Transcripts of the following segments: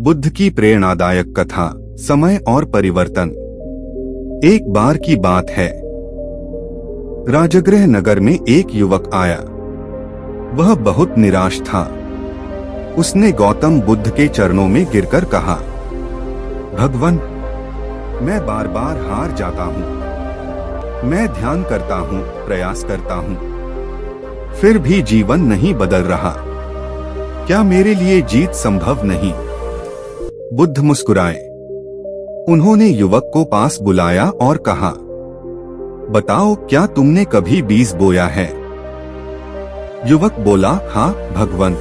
बुद्ध की प्रेरणादायक कथा, समय और परिवर्तन। एक बार की बात है, राजगृह नगर में एक युवक आया। वह बहुत निराश था। उसने गौतम बुद्ध के चरणों में गिरकर कहा, भगवान, मैं बार बार हार जाता हूँ। मैं ध्यान करता हूँ, प्रयास करता हूँ, फिर भी जीवन नहीं बदल रहा। क्या मेरे लिए जीत संभव नहीं? बुद्ध मुस्कुराए। उन्होंने युवक को पास बुलाया और कहा, बताओ, क्या तुमने कभी बीज बोया है? युवक बोला, हाँ भगवान।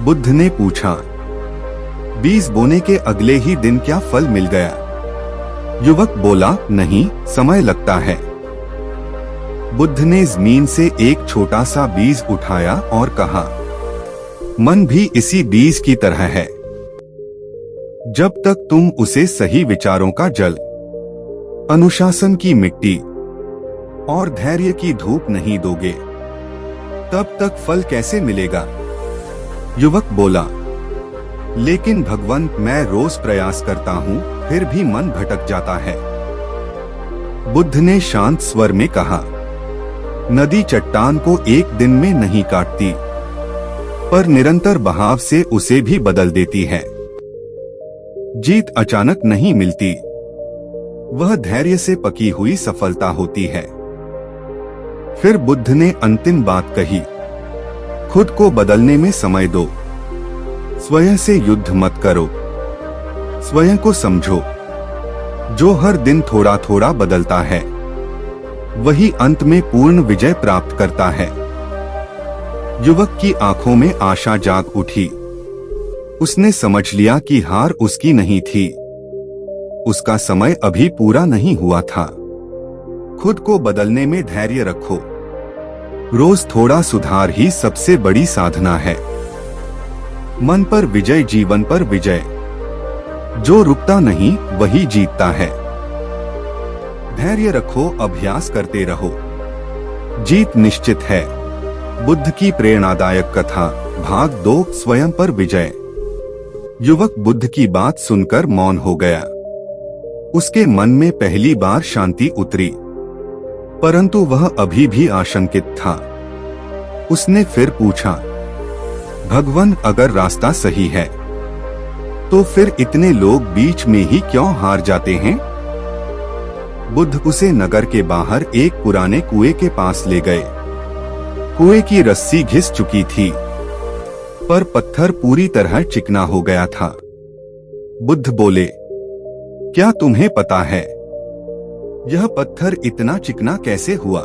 बुद्ध ने पूछा, बीज बोने के अगले ही दिन क्या फल मिल गया? युवक बोला, नहीं, समय लगता है। बुद्ध ने जमीन से एक छोटा सा बीज उठाया और कहा, मन भी इसी बीज की तरह है। जब तक तुम उसे सही विचारों का जल, अनुशासन की मिट्टी और धैर्य की धूप नहीं दोगे, तब तक फल कैसे मिलेगा? युवक बोला, लेकिन भगवान, मैं रोज प्रयास करता हूँ, फिर भी मन भटक जाता है। बुद्ध ने शांत स्वर में कहा, नदी चट्टान को एक दिन में नहीं काटती, पर निरंतर बहाव से उसे भी बदल देती है। जीत अचानक नहीं मिलती, वह धैर्य से पकी हुई सफलता होती है। फिर बुद्ध ने अंतिम बात कही, खुद को बदलने में समय दो। स्वयं से युद्ध मत करो, स्वयं को समझो। जो हर दिन थोड़ा थोड़ा बदलता है, वही अंत में पूर्ण विजय प्राप्त करता है। युवक की आंखों में आशा जाग उठी। उसने समझ लिया कि हार उसकी नहीं थी, उसका समय अभी पूरा नहीं हुआ था। खुद को बदलने में धैर्य रखो। रोज थोड़ा सुधार ही सबसे बड़ी साधना है। मन पर विजय, जीवन पर विजय। जो रुकता नहीं वही जीतता है। धैर्य रखो, अभ्यास करते रहो, जीत निश्चित है। बुद्ध की प्रेरणादायक कथा, भाग 2, स्वयं पर विजय। युवक बुद्ध की बात सुनकर मौन हो गया। उसके मन में पहली बार शांति उतरी, परंतु वह अभी भी आशंकित था। उसने फिर पूछा, भगवान, अगर रास्ता सही है, तो फिर इतने लोग बीच में ही क्यों हार जाते हैं? बुद्ध उसे नगर के बाहर एक पुराने कुएं के पास ले गए। कुएं की रस्सी घिस चुकी थी, पर पत्थर पूरी तरह चिकना हो गया था। बुद्ध बोले, क्या तुम्हें पता है यह पत्थर इतना चिकना कैसे हुआ?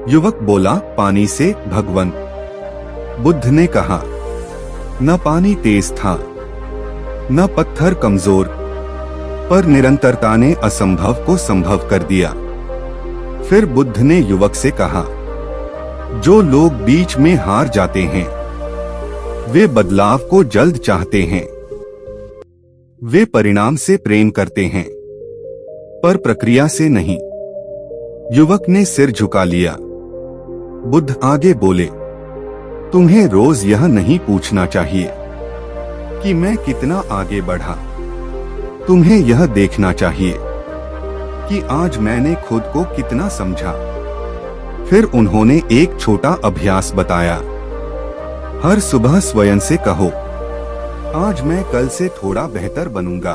युवक बोला, पानी से भगवान। बुद्ध ने कहा, न पानी तेज था, न पत्थर कमजोर, पर निरंतरता ने असंभव को संभव कर दिया। फिर बुद्ध ने युवक से कहा, जो लोग बीच में हार जाते हैं, वे बदलाव को जल्द चाहते हैं। वे परिणाम से प्रेम करते हैं, पर प्रक्रिया से नहीं। युवक ने सिर झुका लिया। बुद्ध आगे बोले, तुम्हें रोज यह नहीं पूछना चाहिए कि मैं कितना आगे बढ़ा। तुम्हें यह देखना चाहिए कि आज मैंने खुद को कितना समझा। फिर उन्होंने एक छोटा अभ्यास बताया। हर सुबह स्वयं से कहो, आज मैं कल से थोड़ा बेहतर बनूंगा।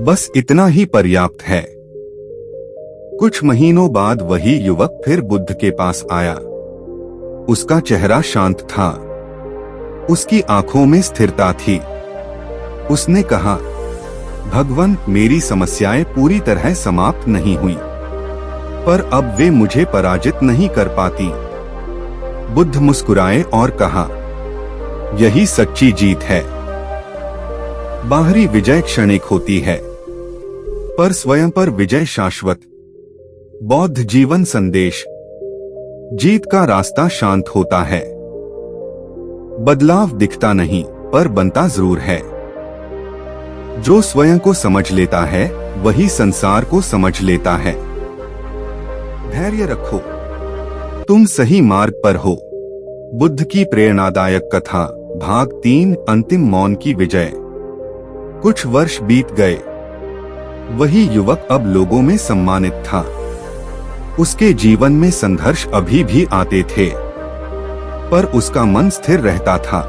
बस इतना ही पर्याप्त है। कुछ महीनों बाद वही युवक फिर बुद्ध के पास आया। उसका चेहरा शांत था, उसकी आंखों में स्थिरता थी। उसने कहा, भगवान, मेरी समस्याएं पूरी तरह समाप्त नहीं हुई, पर अब वे मुझे पराजित नहीं कर पाती। बुद्ध मुस्कुराए और कहा, यही सच्ची जीत है। बाहरी विजय क्षणिक होती है, पर स्वयं पर विजय शाश्वत। बौद्ध जीवन संदेश। जीत का रास्ता शांत होता है। बदलाव दिखता नहीं, पर बनता जरूर है। जो स्वयं को समझ लेता है, वही संसार को समझ लेता है। धैर्य रखो, तुम सही मार्ग पर हो। बुद्ध की प्रेरणादायक कथा, भाग 3 अंतिम मौन की विजय। कुछ वर्ष बीत गए। वही युवक अब लोगों में सम्मानित था। उसके जीवन में संघर्ष अभी भी आते थे, पर उसका मन स्थिर रहता था।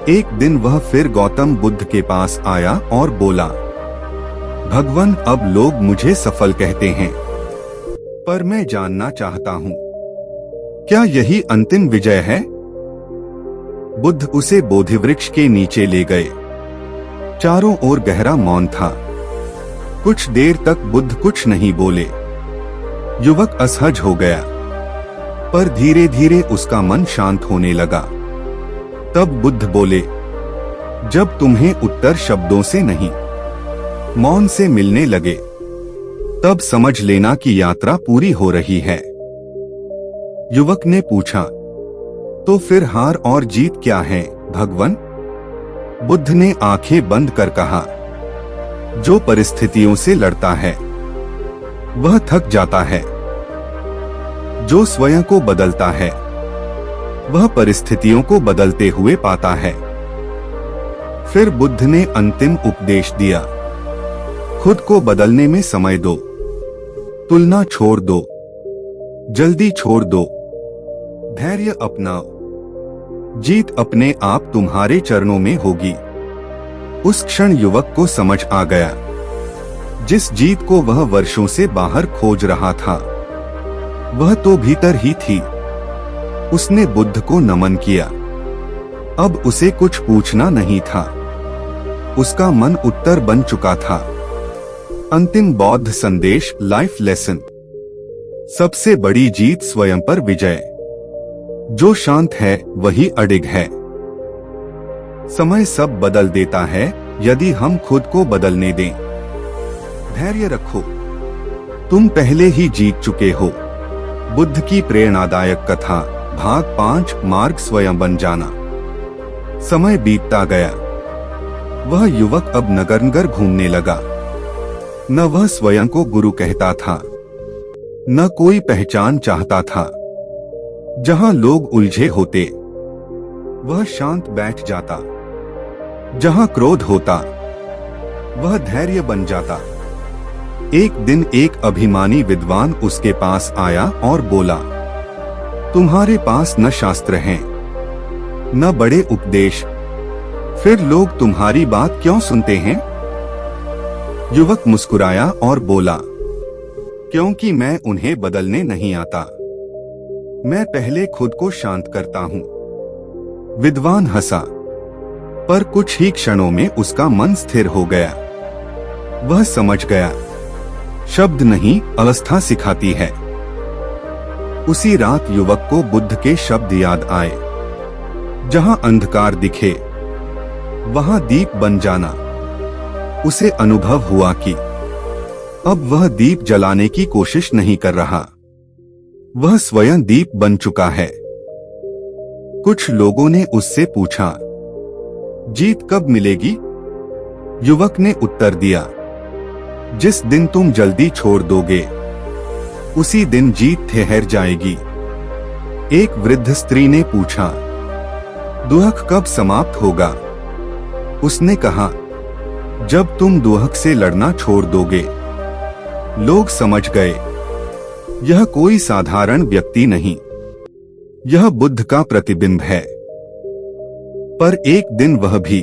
एक दिन वह फिर गौतम बुद्ध के पास आया और बोला, भगवान, अब लोग मुझे सफल कहते हैं, पर मैं जानना चाहता हूँ, क्या यही अंतिम विजय है? बुद्ध उसे बोधिवृक्ष के नीचे ले गए। चारों ओर गहरा मौन था। कुछ देर तक बुद्ध कुछ नहीं बोले। युवक असहज हो गया, पर धीरे धीरे उसका मन शांत होने लगा। तब बुद्ध बोले, जब तुम्हें उत्तर शब्दों से नहीं, मौन से मिलने लगे, तब समझ लेना कि यात्रा पूरी हो रही है। युवक ने पूछा, तो फिर हार और जीत क्या है भगवान? बुद्ध ने आंखें बंद कर कहा, जो परिस्थितियों से लड़ता है वह थक जाता है। जो स्वयं को बदलता है वह परिस्थितियों को बदलते हुए पाता है। फिर बुद्ध ने अंतिम उपदेश दिया, खुद को बदलने में समय दो, तुलना छोड़ दो, जल्दी छोड़ दो, धैर्य अपनाओ। जीत अपने आप तुम्हारे चरणों में होगी। उस क्षण युवक को समझ आ गया, जिस जीत को वह वर्षों से बाहर खोज रहा था, वह तो भीतर ही थी। उसने बुद्ध को नमन किया। अब उसे कुछ पूछना नहीं था। उसका मन उत्तर बन चुका था। अंतिम बौद्ध संदेश, लाइफ लेसन। सबसे बड़ी जीत स्वयं पर विजय। जो शांत है वही अडिग है। समय सब बदल देता है यदि हम खुद को बदलने दें। धैर्य रखो, तुम पहले ही जीत चुके हो। बुद्ध की प्रेरणादायक कथा, भाग 5, मार्ग स्वयं बन जाना। समय बीतता गया। वह युवक अब नगर नगर घूमने लगा। न वह स्वयं को गुरु कहता था, न कोई पहचान चाहता था। जहां लोग उलझे होते वह शांत बैठ जाता। जहां क्रोध होता वह धैर्य बन जाता। एक दिन एक अभिमानी विद्वान उसके पास आया और बोला, तुम्हारे पास न शास्त्र हैं, न बड़े उपदेश, फिर लोग तुम्हारी बात क्यों सुनते हैं? युवक मुस्कुराया और बोला, क्योंकि मैं उन्हें बदलने नहीं आता। मैं पहले खुद को शांत करता हूँ। विद्वान हंसा, पर कुछ ही क्षणों में उसका मन स्थिर हो गया। वह समझ गया, शब्द नहीं, अवस्था सिखाती है। उसी रात युवक को बुद्ध के शब्द याद आए, जहां अंधकार दिखे वहां दीप बन जाना। उसे अनुभव हुआ कि अब वह दीप जलाने की कोशिश नहीं कर रहा, वह स्वयं दीप बन चुका है। कुछ लोगों ने उससे पूछा, जीत कब मिलेगी? युवक ने उत्तर दिया, जिस दिन तुम जल्दी छोड़ दोगे उसी दिन जीत ठहर जाएगी। एक वृद्ध स्त्री ने पूछा, दुहक कब समाप्त होगा? उसने कहा, जब तुम दुहक से लड़ना छोड़ दोगे। लोग समझ गए, यह कोई साधारण व्यक्ति नहीं, यह बुद्ध का प्रतिबिंब है। पर एक दिन वह भी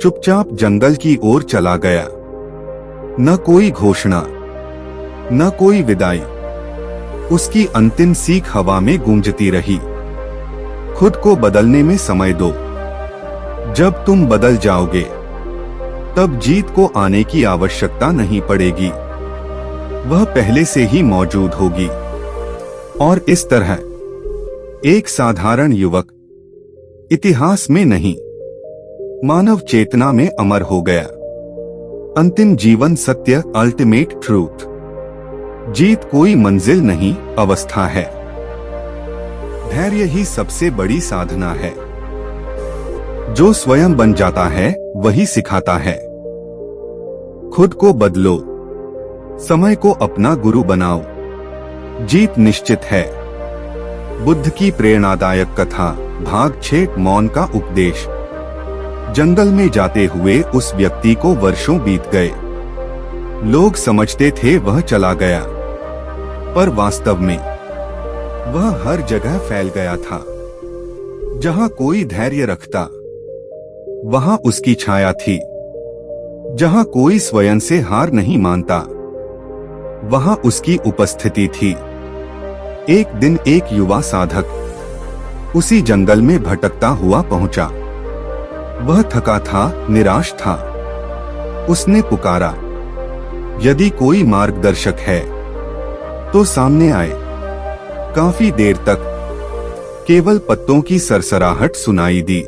चुपचाप जंगल की ओर चला गया। न कोई घोषणा, न कोई विदाई। उसकी अंतिम सीख हवा में गूंजती रही, खुद को बदलने में समय दो। जब तुम बदल जाओगे तब जीत को आने की आवश्यकता नहीं पड़ेगी, वह पहले से ही मौजूद होगी। और इस तरह एक साधारण युवक इतिहास में नहीं, मानव चेतना में अमर हो गया। अंतिम जीवन सत्य, अल्टीमेट ट्रूथ। जीत कोई मंजिल नहीं, अवस्था है। धैर्य ही सबसे बड़ी साधना है। जो स्वयं बन जाता है वही सिखाता है। खुद को बदलो, समय को अपना गुरु बनाओ। जीत निश्चित है। बुद्ध की प्रेरणादायक कथा, भाग 6 मौन का उपदेश। जंगल में जाते हुए उस व्यक्ति को वर्षों बीत गए। लोग समझते थे वह चला गया, पर वास्तव में वह हर जगह फैल गया था। जहां कोई धैर्य रखता, वहां उसकी छाया थी। जहां कोई स्वयं से हार नहीं मानता, वहां उसकी उपस्थिति थी। एक दिन एक युवा साधक उसी जंगल में भटकता हुआ पहुंचा। वह थका था, निराश था। उसने पुकारा, यदि कोई मार्गदर्शक है तो सामने आए। काफी देर तक केवल पत्तों की सरसराहट सुनाई दी।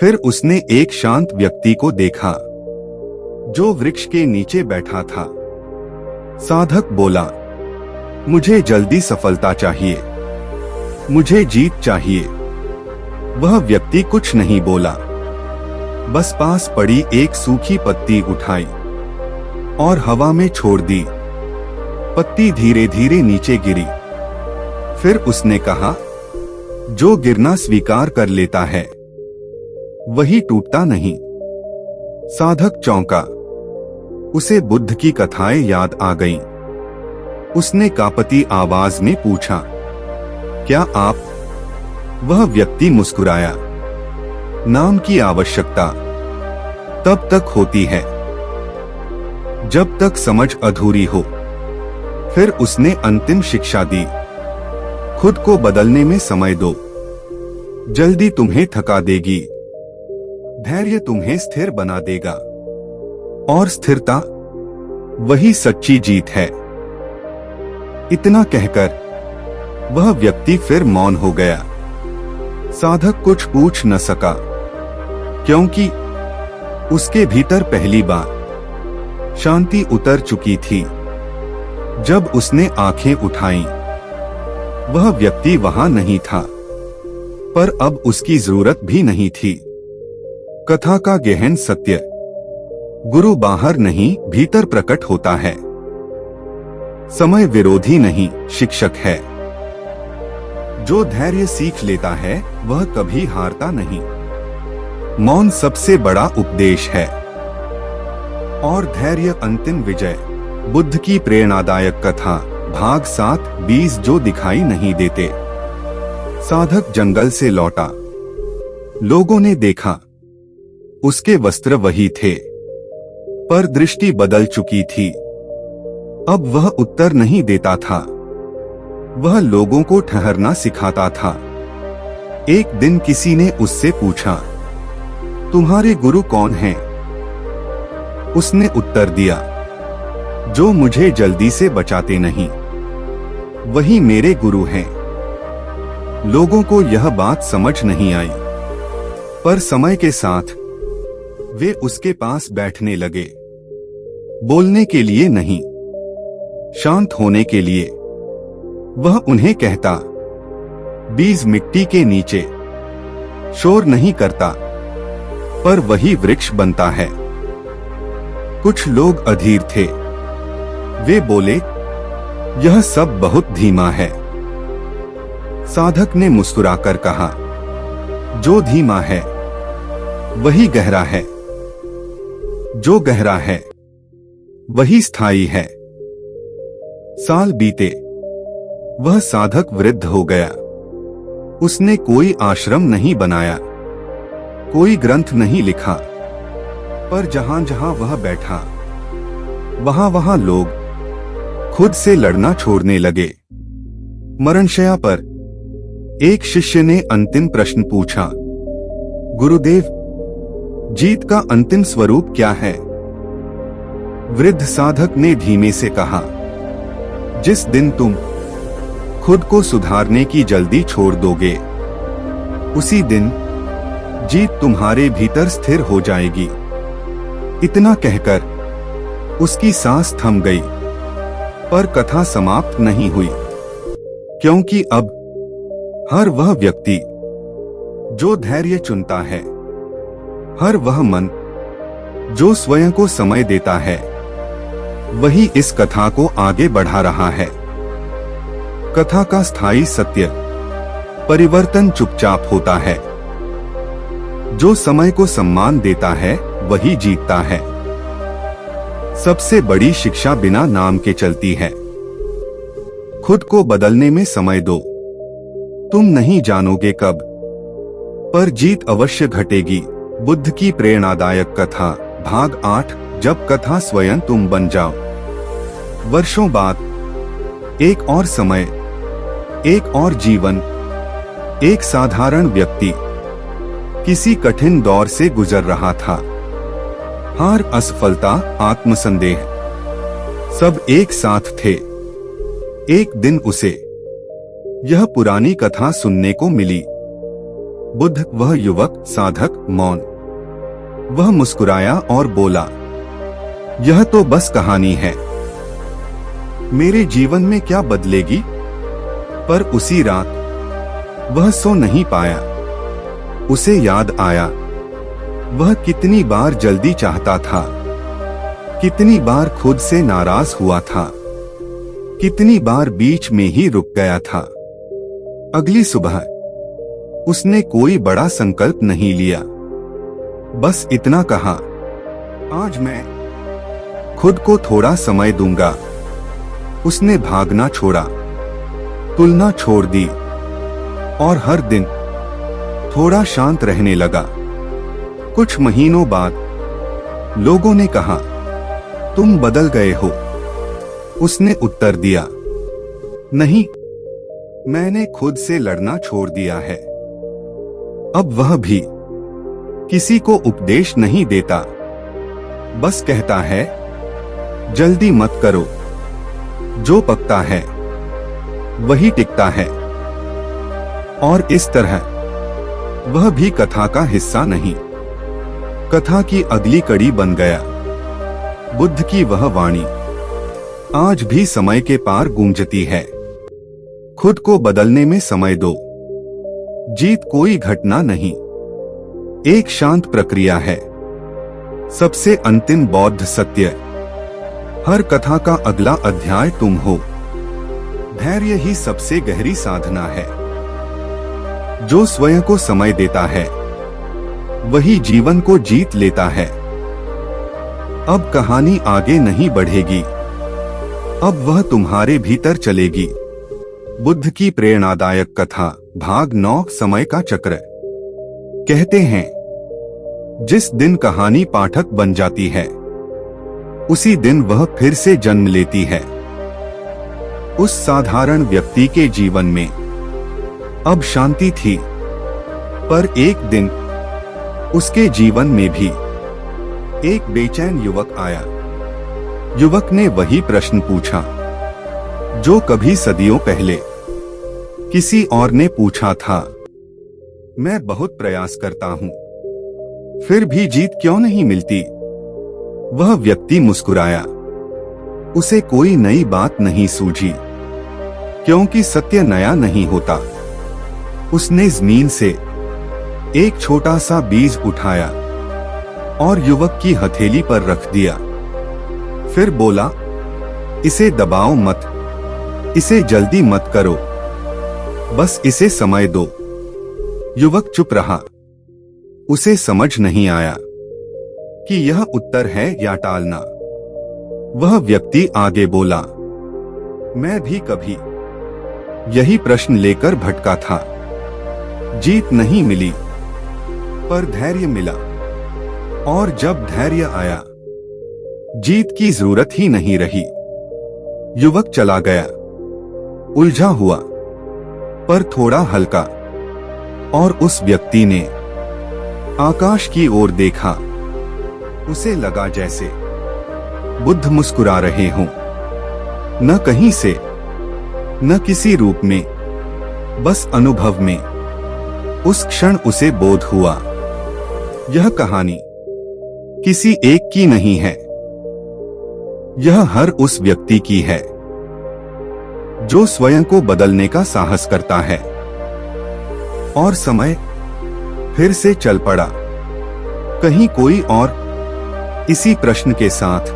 फिर उसने एक शांत व्यक्ति को देखा जो वृक्ष के नीचे बैठा था। साधक बोला, मुझे जल्दी सफलता चाहिए, मुझे जीत चाहिए। वह व्यक्ति कुछ नहीं बोला, बस पास पड़ी एक सूखी पत्ती उठाई और हवा में छोड़ दी। पत्ती धीरे धीरे नीचे गिरी। फिर उसने कहा, जो गिरना स्वीकार कर लेता है वही टूटता नहीं। साधक चौंका। उसे बुद्ध की कथाएं याद आ गईं। उसने कांपती आवाज में पूछा, क्या आप? वह व्यक्ति मुस्कुराया। नाम की आवश्यकता तब तक होती है जब तक समझ अधूरी हो। फिर उसने अंतिम शिक्षा दी, खुद को बदलने में समय दो। जल्दी तुम्हें थका देगी, धैर्य तुम्हें स्थिर बना देगा। और स्थिरता, वही सच्ची जीत है। इतना कहकर वह व्यक्ति फिर मौन हो गया। साधक कुछ पूछ न सका, क्योंकि उसके भीतर पहली बार शांति उतर चुकी थी। जब उसने आंखें उठाईं, वह व्यक्ति वहां नहीं था, पर अब उसकी जरूरत भी नहीं थी। कथा का गहन सत्य, गुरु बाहर नहीं भीतर प्रकट होता है। समय विरोधी नहीं, शिक्षक है। जो धैर्य सीख लेता है वह कभी हारता नहीं। मौन सबसे बड़ा उपदेश है और धैर्य अंतिम विजय। बुद्ध की प्रेरणादायक कथा भाग 7 बीज जो दिखाई नहीं देते। साधक जंगल से लौटा। लोगों ने देखा, उसके वस्त्र वही थे, पर दृष्टि बदल चुकी थी। अब वह उत्तर नहीं देता था, वह लोगों को ठहरना सिखाता था। एक दिन किसी ने उससे पूछा, तुम्हारे गुरु कौन हैं? उसने उत्तर दिया, जो मुझे जल्दी से बचाते नहीं, वही मेरे गुरु हैं। लोगों को यह बात समझ नहीं आई, पर समय के साथ वे उसके पास बैठने लगे। बोलने के लिए नहीं, शांत होने के लिए। वह उन्हें कहता, बीज मिट्टी के नीचे शोर नहीं करता, पर वही वृक्ष बनता है। कुछ लोग अधीर थे। वे बोले, यह सब बहुत धीमा है। साधक ने मुस्कुराकर कहा, जो धीमा है वही गहरा है, जो गहरा है वही स्थायी है। साल बीते, वह साधक वृद्ध हो गया। उसने कोई आश्रम नहीं बनाया, कोई ग्रंथ नहीं लिखा, पर जहां जहां वह बैठा, वहां वहां लोग खुद से लड़ना छोड़ने लगे। मरणशैया पर एक शिष्य ने अंतिम प्रश्न पूछा, गुरुदेव, जीत का अंतिम स्वरूप क्या है? वृद्ध साधक ने धीमे से कहा, जिस दिन तुम खुद को सुधारने की जल्दी छोड़ दोगे, उसी दिन जीत तुम्हारे भीतर स्थिर हो जाएगी। इतना कहकर उसकी सांस थम गई, पर कथा समाप्त नहीं हुई, क्योंकि अब हर वह व्यक्ति जो धैर्य चुनता है, हर वह मन जो स्वयं को समय देता है, वही इस कथा को आगे बढ़ा रहा है। कथा का स्थायी सत्य, परिवर्तन चुपचाप होता है। जो समय को सम्मान देता है वही जीतता है। सबसे बड़ी शिक्षा बिना नाम के चलती है। खुद को बदलने में समय दो। तुम नहीं जानोगे कब, पर जीत अवश्य घटेगी। बुद्ध की प्रेरणादायक कथा भाग 8। जब कथा स्वयं तुम बन जाओ। वर्षों बाद एक और समय, एक और जीवन, एक साधारण व्यक्ति किसी कठिन दौर से गुजर रहा था। हार, असफलता, आत्मसंदेह, सब एक साथ थे। एक दिन उसे यह पुरानी कथा सुनने को मिली। बुद्ध, वह युवक, साधक, मौन। वह मुस्कुराया और बोला, यह तो बस कहानी है, मेरे जीवन में क्या बदलेगी? पर उसी रात वह सो नहीं पाया। उसे याद आया वह कितनी बार जल्दी चाहता था, कितनी बार खुद से नाराज हुआ था, कितनी बार बीच में ही रुक गया था। अगली सुबह उसने कोई बड़ा संकल्प नहीं लिया, बस इतना कहा, आज मैं खुद को थोड़ा समय दूंगा। उसने भागना छोड़ा, तुलना छोड़ दी और हर दिन थोड़ा शांत रहने लगा। कुछ महीनों बाद लोगों ने कहा, तुम बदल गए हो। उसने उत्तर दिया, नहीं, मैंने खुद से लड़ना छोड़ दिया है। अब वह भी किसी को उपदेश नहीं देता, बस कहता है, जल्दी मत करो, जो पकता है वही टिकता है। और इस तरह वह भी कथा का हिस्सा नहीं, कथा की अगली कड़ी बन गया। बुद्ध की वह वाणी आज भी समय के पार गूंजती है। खुद को बदलने में समय दो। जीत कोई घटना नहीं, एक शांत प्रक्रिया है। सबसे अंतिम बौद्ध सत्य, हर कथा का अगला अध्याय तुम हो। धैर्य ही सबसे गहरी साधना है। जो स्वयं को समय देता है वही जीवन को जीत लेता है। अब कहानी आगे नहीं बढ़ेगी, अब वह तुम्हारे भीतर चलेगी। बुद्ध की प्रेरणादायक कथा भाग 9। समय का चक्र। कहते हैं, जिस दिन कहानी पाठक बन जाती है उसी दिन वह फिर से जन्म लेती है। उस साधारण व्यक्ति के जीवन में अब शांति थी, पर एक दिन उसके जीवन में भी एक बेचैन युवक आया। युवक ने वही प्रश्न पूछा जो कभी सदियों पहले किसी और ने पूछा था। मैं बहुत प्रयास करता हूं, फिर भी जीत क्यों नहीं मिलती? वह व्यक्ति मुस्कुराया। उसे कोई नई बात नहीं सूझी, क्योंकि सत्य नया नहीं होता। उसने जमीन से एक छोटा सा बीज उठाया और युवक की हथेली पर रख दिया। फिर बोला, इसे दबाओ मत, इसे जल्दी मत करो, बस इसे समय दो। युवक चुप रहा। उसे समझ नहीं आया कि यह उत्तर है या टालना। वह व्यक्ति आगे बोला, मैं भी कभी यही प्रश्न लेकर भटका था। जीत नहीं मिली, पर धैर्य मिला। और जब धैर्य आया, जीत की जरूरत ही नहीं रही। युवक चला गया, उलझा हुआ, पर थोड़ा हल्का। और उस व्यक्ति ने आकाश की ओर देखा। उसे लगा जैसे बुद्ध मुस्कुरा रहे हों, न कहीं से, न किसी रूप में, बस अनुभव में। उस क्षण उसे बोध हुआ, यह कहानी किसी एक की नहीं है, यह हर उस व्यक्ति की है जो स्वयं को बदलने का साहस करता है। और समय फिर से चल पड़ा। कहीं कोई और इसी प्रश्न के साथ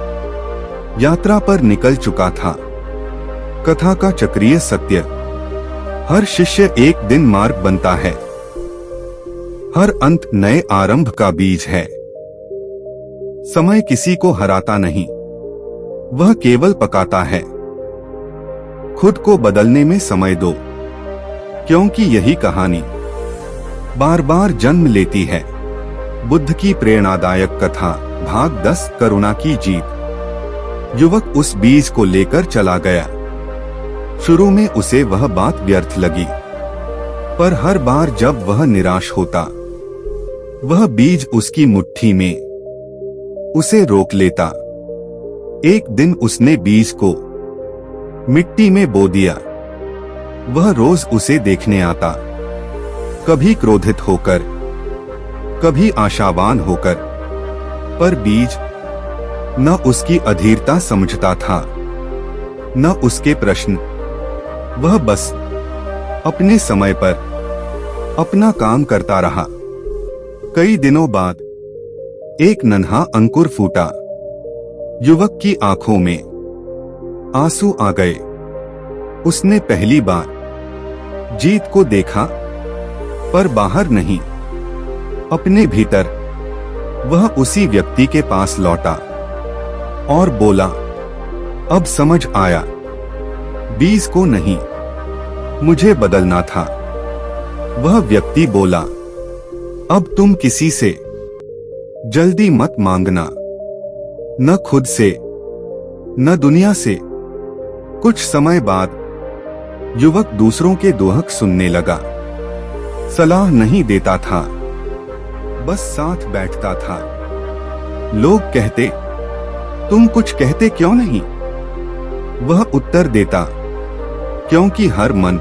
यात्रा पर निकल चुका था। कथा का चक्रीय सत्य, हर शिष्य एक दिन मार्ग बनता है। हर अंत नए आरंभ का बीज है। समय किसी को हराता नहीं, वह केवल पकाता है। खुद को बदलने में समय दो, क्योंकि यही कहानी बार बार जन्म लेती है। बुद्ध की प्रेरणादायक कथा भाग 10 करुणा की जीत। युवक उस बीज को लेकर चला गया। शुरू में उसे वह बात व्यर्थ लगी, पर हर बार जब वह निराश होता, वह बीज उसकी मुट्ठी में उसे रोक लेता। एक दिन उसने बीज को मिट्टी में बो दिया। वह रोज उसे देखने आता, कभी क्रोधित होकर, कभी आशावान होकर, पर बीज न उसकी अधीरता समझता था, न उसके प्रश्न। वह बस अपने समय पर अपना काम करता रहा। कई दिनों बाद एक नन्हा अंकुर फूटा। युवक की आंखों में आंसू आ गए। उसने पहली बार जीत को देखा, पर बाहर नहीं, अपने भीतर। वह उसी व्यक्ति के पास लौटा और बोला, अब समझ आया, बीज को नहीं, मुझे बदलना था। वह व्यक्ति बोला, अब तुम किसी से जल्दी मत मांगना, न खुद से, न दुनिया से। कुछ समय बाद युवक दूसरों के दोहक सुनने लगा। सलाह नहीं देता था, बस साथ बैठता था। लोग कहते, तुम कुछ कहते क्यों नहीं? वह उत्तर देता, क्योंकि हर मन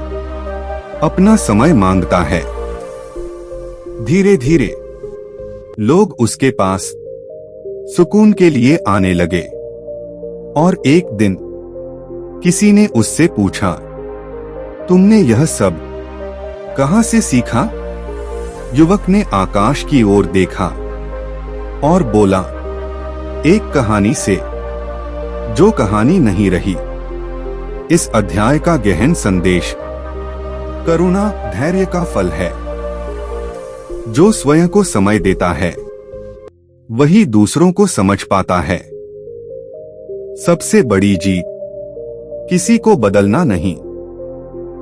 अपना समय मांगता है। धीरे धीरे लोग उसके पास सुकून के लिए आने लगे, और एक दिन किसी ने उससे पूछा, तुमने यह सब कहां से सीखा? युवक ने आकाश की ओर देखा और बोला, एक कहानी से, जो कहानी नहीं रही। इस अध्याय का गहन संदेश करुणा धैर्य का फल है। जो स्वयं को समय देता है, वही दूसरों को समझ पाता है। सबसे बड़ी जीत किसी को बदलना नहीं,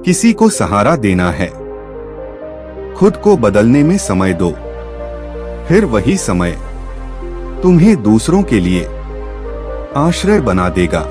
किसी को सहारा देना है। खुद को बदलने में समय दो, फिर वही समय तुम्हें दूसरों के लिए आश्रय बना देगा।